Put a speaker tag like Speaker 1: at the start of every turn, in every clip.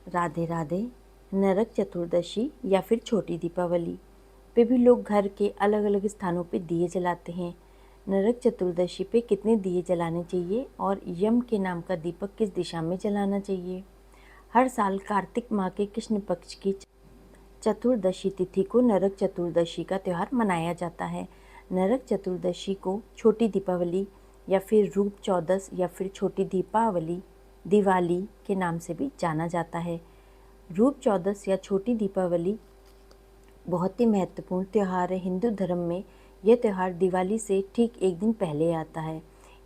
Speaker 1: राधे राधे। नरक चतुर्दशी या फिर छोटी दीपावली पे भी लोग घर के अलग अलग स्थानों पे दिए जलाते हैं। नरक चतुर्दशी पे कितने दिए जलाने चाहिए और यम के नाम का दीपक किस दिशा में जलाना चाहिए? हर साल कार्तिक माह के कृष्ण पक्ष की चतुर्दशी तिथि को नरक चतुर्दशी का त्यौहार मनाया जाता है। नरक चतुर्दशी को छोटी दीपावली या फिर रूप चौदस या फिर छोटी दीपावली दिवाली के नाम से भी जाना जाता है। रूप चौदस या छोटी दीपावली बहुत ही महत्वपूर्ण त्यौहार है। हिंदू धर्म में यह त्यौहार दिवाली से ठीक एक दिन पहले आता है।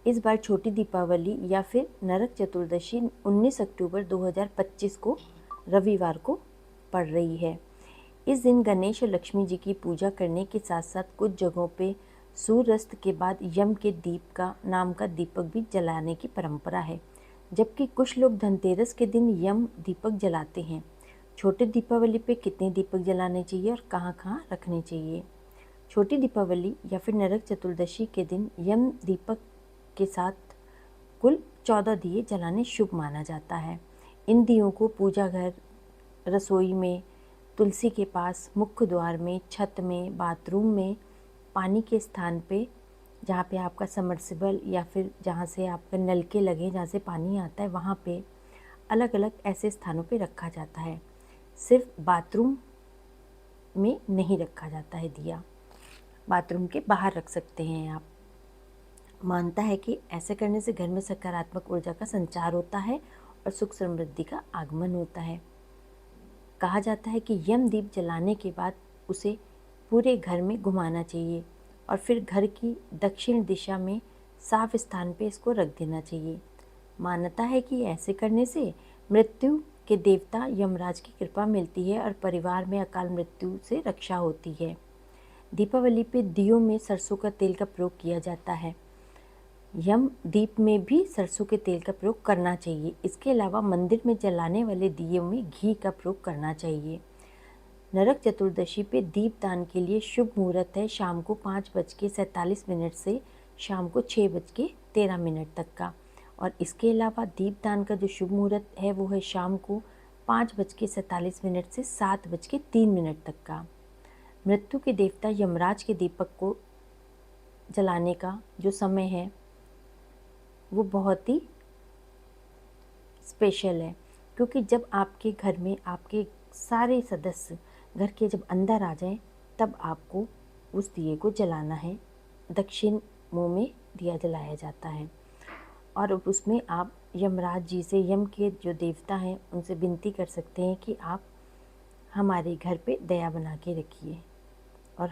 Speaker 1: इस बार छोटी दीपावली या फिर नरक चतुर्दशी 19 अक्टूबर 2025 को रविवार को पड़ रही है। इस दिन गणेश और लक्ष्मी जी की पूजा करने के साथ साथ कुछ जगहों पे सूर्यास्त के बाद यम के दीप का नाम का दीपक भी जलाने की परंपरा है, जबकि कुछ लोग धनतेरस के दिन यम दीपक जलाते हैं। छोटी दीपावली पे कितने दीपक जलाने चाहिए और कहाँ कहाँ रखने चाहिए? छोटी दीपावली या फिर नरक चतुर्दशी के दिन यम दीपक के साथ कुल 14 दिए जलाने शुभ माना जाता है। इन दियों को पूजा घर, रसोई में, तुलसी के पास, मुख्य द्वार में, छत में, बाथरूम में, पानी के स्थान पे, जहाँ पे आपका समर्सिबल या फिर जहाँ से आपका नलके लगे, जहाँ से पानी आता है, वहाँ पे अलग अलग ऐसे स्थानों पे रखा जाता है। सिर्फ बाथरूम में नहीं रखा जाता है दिया, बाथरूम के बाहर रख सकते हैं आप। मानता है कि ऐसे करने से घर में सकारात्मक ऊर्जा का संचार होता है और सुख समृद्धि का आगमन होता है। कहा जाता है कि यम दीप जलाने के बाद उसे पूरे घर में घुमाना चाहिए और फिर घर की दक्षिण दिशा में साफ स्थान पे इसको रख देना चाहिए। मान्यता है कि ऐसे करने से मृत्यु के देवता यमराज की कृपा मिलती है और परिवार में अकाल मृत्यु से रक्षा होती है। दीपावली पे दियों में सरसों का तेल का प्रयोग किया जाता है। यम दीप में भी सरसों के तेल का प्रयोग करना चाहिए। इसके अलावा मंदिर में जलाने वाले दिए में घी का प्रयोग करना चाहिए। नरक चतुर्दशी पे दीपदान के लिए शुभ मुहूर्त है शाम को 5:47 से शाम को 6:13 तक का, और इसके अलावा दीपदान का जो शुभ मुहूर्त है वो है शाम को 5:47 से 7:03 तक का। मृत्यु के देवता यमराज के दीपक को जलाने का जो समय है वो बहुत ही स्पेशल है, क्योंकि जब आपके घर में आपके सारे सदस्य घर के जब अंदर आ जाएं तब आपको उस दिए को जलाना है। दक्षिण मुंह में दिया जलाया जाता है और उसमें आप यमराज जी से, यम के जो देवता हैं, उनसे विनती कर सकते हैं कि आप हमारे घर पे दया बना के रखिए और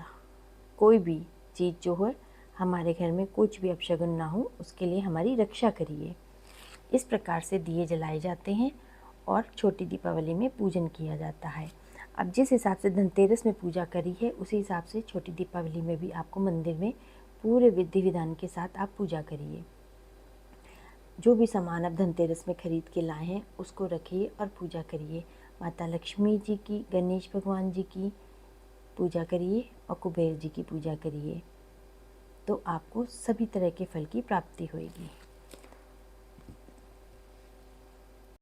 Speaker 1: कोई भी चीज़ जो है हमारे घर में कुछ भी अपशगुन ना हो उसके लिए हमारी रक्षा करिए। इस प्रकार से दिए जलाए जाते हैं और छोटी दीपावली में पूजन किया जाता है। अब जिस हिसाब से धनतेरस में पूजा करी है उसी हिसाब से छोटी दीपावली में भी आपको मंदिर में पूरे विधि विधान के साथ आप पूजा करिए। जो भी सामान आप धनतेरस में खरीद के लाए हैं उसको रखिए और पूजा करिए। माता लक्ष्मी जी की, गणेश भगवान जी की पूजा करिए और कुबेर जी की पूजा करिए, तो आपको सभी तरह के फल की प्राप्ति होगी।